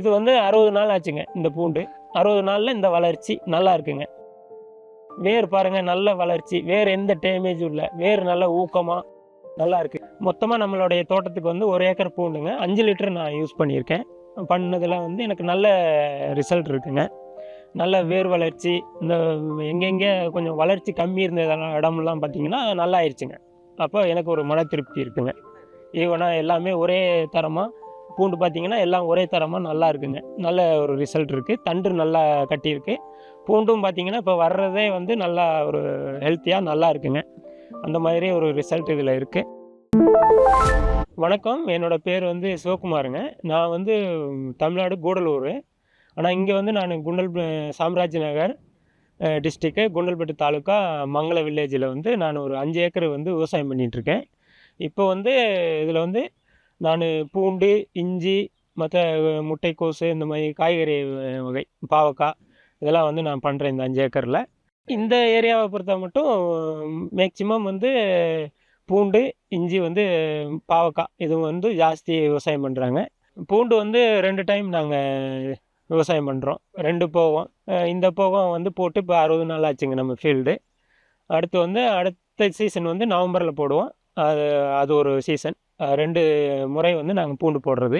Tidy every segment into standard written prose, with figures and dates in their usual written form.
இது வந்து 60 நாள் ஆச்சுங்க இந்த பூண்டு. 60 நாள்ல இந்த வளர்ச்சி நல்லா இருக்குங்க. வேர் பாருங்க நல்ல வளர்ச்சி. வேர் எந்த டேமேஜும் இல்ல. வேர் நல்ல ஊக்கமா நல்லா இருக்கு. மொத்தமா நம்மளுடைய தோட்டத்துக்கு வந்து 1 ஏக்கர் பூண்டுங்க. 5 லிட்டர் நான் யூஸ் பண்ணியிருக்கேன். பண்ணதுல வந்து எனக்கு நல்ல ரிசல்ட் இருக்குங்க. நல்ல வேர் வளர்ச்சி, இந்த எங்கெங்க கொஞ்சம் வளர்ச்சி கம்மி இருந்த இடமெல்லாம் பார்த்தீங்கன்னா, நல்லா ஆயிருச்சுங்க. அப்போ எனக்கு ஒரு மன திருப்தி இருக்குங்க. ஈவனா எல்லாமே ஒரே தரமா பூண்டு பார்த்தீங்கன்னா, எல்லாம் ஒரே தரமா நல்லா இருக்குங்க. நல்ல ஒரு ரிசல்ட் இருக்கு. தண்டு நல்லா கட்டியிருக்கு. பூண்டும் பார்த்தீங்கன்னா, இப்போ வர்றதே வந்து நல்லா ஒரு ஹெல்த்தியா நல்லா இருக்குங்க. அந்த மாதிரி ஒரு ரிசல்ட் இதில இருக்கு. வணக்கம். என்னோட பேர் வந்து சிவகுமாருங்க. நான் வந்து தமிழ்நாடு கூடலூரு. ஆனா இங்க வந்து நானு சாம்ராஜ் நகர் டிஸ்ட்ரிக்ட் குண்டல்பேட்டு தாலுக்கா மங்கள வில்லேஜில வந்து நான் ஒரு 5 ஏக்கர் வந்து விவசாயம் பண்ணிட்டுருக்கேன். இப்போ வந்து இதில வந்து நானு பூண்டு, இஞ்சி, மத்த முட்டைக்கோசு இந்த மாரி காய்கறி வகை, பாவக்கா இதெல்லாம் வந்து நான் பண்றேன் இந்த 5 ஏக்கர்ல. இந்த ஏரியாவ பொறுத்த மட்டும் மேக்ஸிமம் வந்து பூண்டு, இஞ்சி வந்து பாவக்கா இது வந்து ஜாஸ்தி விவசாயம் பண்றாங்க. பூண்டு வந்து 2 டைம் நாங்க விவசாயம் பண்றோம். 2 போகம். இந்த போகம் வந்து போட்டு இப்போ 60 நாள் ஆச்சுங்க நம்ம ஃபீல்டு. அடுத்து வந்து அடுத்த சீசன் வந்து நவம்பர்ல போடுவோம். அது அது ஒரு சீசன். 2 முறை வந்து நாங்க பூண்டு போடுறது.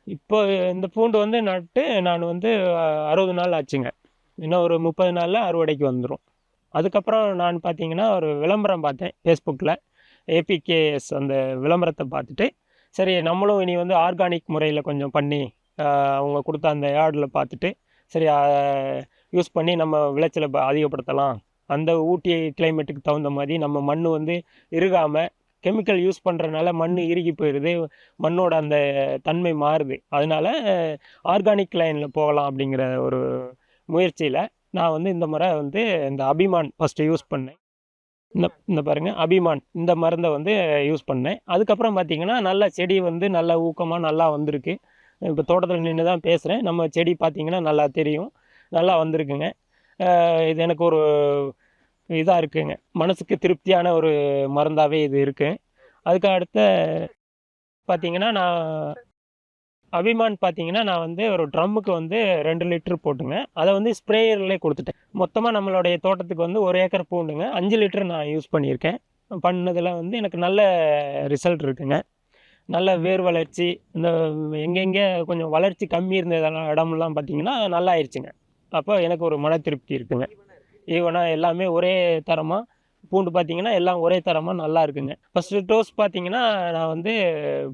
இப்போ இந்த பூண்டு வந்து நட்டு நான் வந்து 60 நாள் ஆச்சுங்க. இன்னும் ஒரு 30 நாள்ல அறுவடைக்கு வந்துரும். அதுக்கப்புறம் நான் பார்த்தீங்கன்னா, ஒரு விளம்பரம் பார்த்தேன் Facebookல. ஏபிகேஎஸ் அந்த விளம்பரத்த பார்த்துட்டு, சரி நம்மளும் இனி வந்து ஆர்கானிக் முறையில கொஞ்சம் பண்ணி, அவங்க குடுத்த அந்த ஆட்ல பார்த்துட்டு, சரி யூஸ் பண்ணி நம்ம விளைச்சல அதிகப்படுத்தலாம். அந்த ஊட்டி கிளைமேட்டுக்கு தகுந்த மாரி நம்ம மண்ணு வந்து இறுகாம, கெமிக்கல் யூஸ் பண்றனால மண்ணு இறுகி போயிருது. மண்ணோட அந்த தன்மை மாறுது. அதனால ஆர்கானிக் லைன்ல போகலாம் அப்படிங்கிற ஒரு முயற்சியில, நான் வந்து இந்த முறை வந்து இந்த அபிமான் ஃபர்ஸ்ட்டு யூஸ் பண்ணேன். இந்த இந்த பாருங்க அபிமான் இந்த மருந்த வந்து யூஸ் பண்ணேன். அதுக்கப்புறம் பார்த்தீங்கன்னா, நல்லா செடி வந்து நல்லா ஊக்கமா நல்லா வந்திருக்கு. இப்போ தோட்டத்தில நின்னு தான் பேசுறேன். நம்ம செடி பார்த்தீங்கன்னா நல்லா தெரியும். நல்லா வந்திருக்குங்க. இது எனக்கு ஒரு இதா இருக்குங்க. மனசுக்கு திருப்தியான ஒரு மருந்தாவே இது இருக்கு. அதுக்கு அடுத்த பார்த்தீங்கன்னா, நான் அபிமான் பார்த்தீங்கன்னா, நான் வந்து ஒரு ட்ரம்முக்கு வந்து 2 லிட்டர் போட்டுங்க. அத வந்து ஸ்ப்ரேயர்லயே குடுத்துட்டேன். மொத்தமா நம்மளுடைய தோட்டத்துக்கு வந்து 1 ஏக்கர் பூண்டுங்க. 5 லிட்டர் நான் யூஸ் பண்ணியிருக்கேன். பண்ணதுல வந்து எனக்கு நல்ல ரிசல்ட் இருக்குங்க. நல்ல வேர் வளர்ச்சி, இந்த எங்கெங்க கொஞ்சம் வளர்ச்சி கம்மி இருந்த இடமெல்லாம் பார்த்தீங்கன்னா, நல்லா ஆயிருச்சுங்க. அப்போ எனக்கு ஒரு மன திருப்தி இருக்குங்க. ஈவனா எல்லாமே ஒரே தரமா பூண்டு பார்த்தீங்கன்னா, எல்லாம் ஒரே தரமா நல்லா இருக்குங்க. ஃபர்ஸ்ட்டு டோஸ் பார்த்தீங்கன்னா, நான் வந்து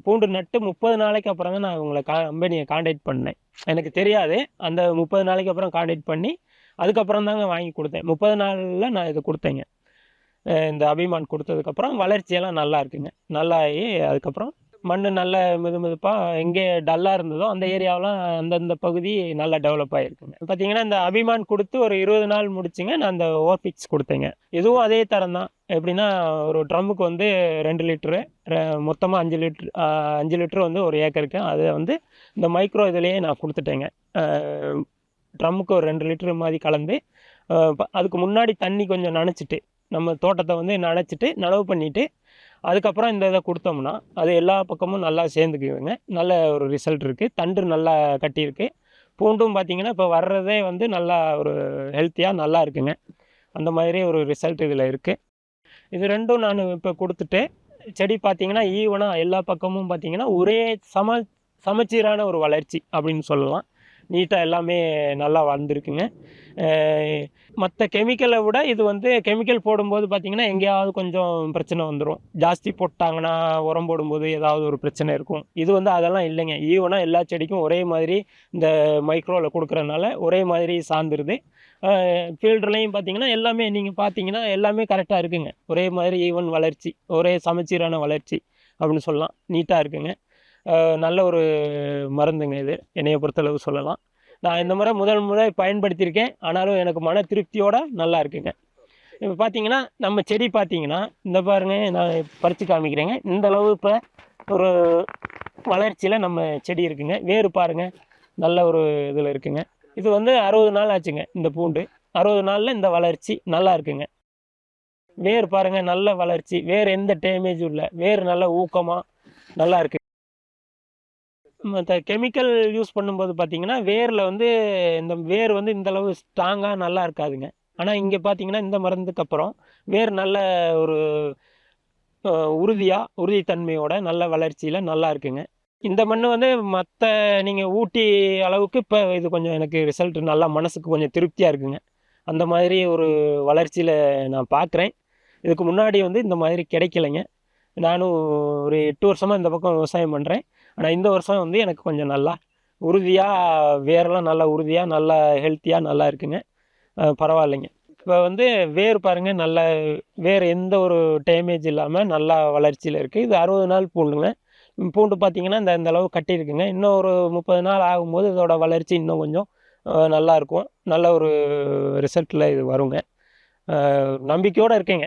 பூண்டு நட்டு 30 நாளைக்கு அப்புறம் தான் நான் உங்கள கம்பெனிய கான்டாக்ட் பண்ணேன். எனக்கு தெரியாது. அந்த 30 நாளைக்கு அப்புறம் கான்டாக்ட் பண்ணி, அதுக்கப்புறம் தாங்க வாங்கி குடுத்தேன். 30 நாள்ல நான் இத குடுத்தேங்க. இந்த அபிமான் குடுத்ததுக்கப்புறம் வளர்ச்சியெல்லாம் நல்லா இருக்குங்க. நல்லாயி அதுக்கப்புறம் மண்ணு நல்ல மெதுமெதுப்பா எங்கே டல்லா இருந்ததோ, அந்த ஏரியாவெல்லாம் அந்தந்த பகுதி நல்லா டெவலப் ஆயிருக்குங்க. பார்த்தீங்கன்னா, இந்த அபிமான் குடுத்து ஒரு 20 நாள் முடிச்சுங்க. நான் அந்த ஓர்பிக்ஸ் குடுத்தேங்க. இதுவும் அதே தரம் தான். எப்படின்னா, ஒரு ட்ரம்முக்கு வந்து 2 லிட்டரு, மொத்தமா 5 லிட்டர் 5 லிட்டர் வந்து 1 ஏக்கருக்கு. அத வந்து இந்த மைக்ரோ இதுலயே நான் குடுத்துட்டேங்க. அ ட்ரம்முக்கு ஒரு 2 லிட்டர் மாரி கலந்து, அதுக்கு முன்னாடி தண்ணி கொஞ்சம் நனச்சுட்டு, நம்ம தோட்டத்த வந்து நனச்சுட்டு, நடவு பண்ணிட்டு, அதுக்கப்புறம் இந்த இத குடுத்தோம்னா, அது எல்லா பக்கமும் நல்லா சேர்ந்துக்குதுங்க. நல்ல ஒரு ரிசல்ட் இருக்கு. தண்டு நல்லா கட்டியிருக்கு. பூண்டும் பார்த்தீங்கன்னா, இப்போ வர்றதே வந்து நல்லா ஒரு ஹெல்த்தியா நல்லா இருக்குங்க. அந்த மாதிரி ஒரு ரிசல்ட் இதில இருக்கு. இது 2ம் நானு இப்ப குடுத்துட்டு, செடி பார்த்தீங்கன்னா, ஈவனா எல்லா பக்கமும் பார்த்தீங்கன்னா, ஒரே சமச்சீரான ஒரு வளர்ச்சி அப்படின்னு சொல்லலாம். நீட்டா எல்லாமே நல்லா வளர்ந்துருக்குங்க. அ மத்த கெமிக்கல விட இது வந்து கெமிக்கல் போடும்போது பார்த்தீங்கன்னா, எங்கேயாவது கொஞ்சம் பிரச்சனை வந்துரும். ஜாஸ்தி போட்டாங்கன்னா, உரம் போடும்போது ஏதாவது ஒரு பிரச்சனை இருக்கும். இது வந்து அதெல்லாம் இல்லைங்க. ஈவனா எல்லா செடிக்கும் ஒரே மாதிரி இந்த மைக்ரோல குடுக்குறனால, ஒரே மாதிரி சார்ந்துருது. அ ஃபீல்டுலயும் பார்த்தீங்கன்னா, எல்லாமே நீங்க பார்த்தீங்கன்னா, எல்லாமே கரெக்ட்டா இருக்குங்க. ஒரே மாதிரி ஈவன் வளர்ச்சி, ஒரே சமச்சீரான வளர்ச்சி அப்படின்னு சொல்லலாம். நீட்டா இருக்குங்க. நல்ல ஒரு மருந்துங்க இது, என்னைய பொறுத்தளவு சொல்லலாம். நான் இந்த முறை முதல் முறை பயன்படுத்தியிருக்கேன். ஆனாலும் எனக்கு மன திருப்தியோட நல்லா இருக்குங்க. இப்ப பார்த்தீங்கன்னா, நம்ம செடி பார்த்தீங்கன்னா, இந்த பாருங்க நான் பறிச்சு காமிக்கிறேங்க. இந்த அளவு இப்ப ஒரு வளர்ச்சியில நம்ம செடி இருக்குங்க. வேர் பாருங்க, நல்ல ஒரு இதில இருக்குங்க. இது வந்து 60 நாள் ஆச்சுங்க இந்த பூண்டு. 60 நாள்ல இந்த வளர்ச்சி நல்லா இருக்குங்க. வேர் பாருங்க நல்ல வளர்ச்சி. வேர் எந்த டேமேஜும் இல்ல. வேர் நல்ல ஊக்கமா நல்லா இருக்கு. மத்த கெமிக்கல் யூஸ் பண்ணும்போது பார்த்தீங்கன்னா, வேர்ல வந்து இந்த வேர் வந்து இந்த அளவு ஸ்ட்ராங்கா நல்லா இருக்காதுங்க. ஆனா இங்க பார்த்தீங்கன்னா, இந்த மருந்துக்கு அப்புறம் வேர் நல்ல ஒரு அ உறுதித்தன்மையோட நல்ல வளர்ச்சியில நல்லா இருக்குங்க. இந்த மண்ணு வந்து மத்த நீங்க ஊட்டி அளவுக்கு இப்ப இது கொஞ்சம் எனக்கு ரிசல்ட் நல்லா மனசுக்கு கொஞ்சம் திருப்தியா இருக்குங்க. அந்த மாதிரி ஒரு வளர்ச்சியில நான் பார்க்குறேன். இதுக்கு முன்னாடி வந்து இந்த மாதிரி கிடைக்கலைங்க. நானும் ஒரு 8 வருஷமா இந்த பக்கம் விவசாயம் பண்றேன். ஆனா இந்த வருஷம் வந்து எனக்கு கொஞ்சம் நல்லா உறுதியா வேரெல்லாம் நல்லா உறுதியா, நல்லா ஹெல்த்தியா நல்லா இருக்குங்க. பரவாயில்லைங்க. இப்ப வந்து வேர் பாருங்க நல்ல வேர் எந்த ஒரு டேமேஜ் இல்லாம நல்லா வளர்ச்சியில இருக்கு. இது 60 நாள் பூண்டுங்க. பூண்டு பார்த்தீங்கன்னா, இந்த இந்த அளவு கட்டியிருக்குங்க. இன்னும் ஒரு 30 நாள் ஆகும்போது இதோட வளர்ச்சி இன்னும் கொஞ்சம் நல்லாருக்கும். நல்ல ஒரு ரிசல்ட்ல இது வருங்க. நம்பிக்கையோட இருக்கேங்க.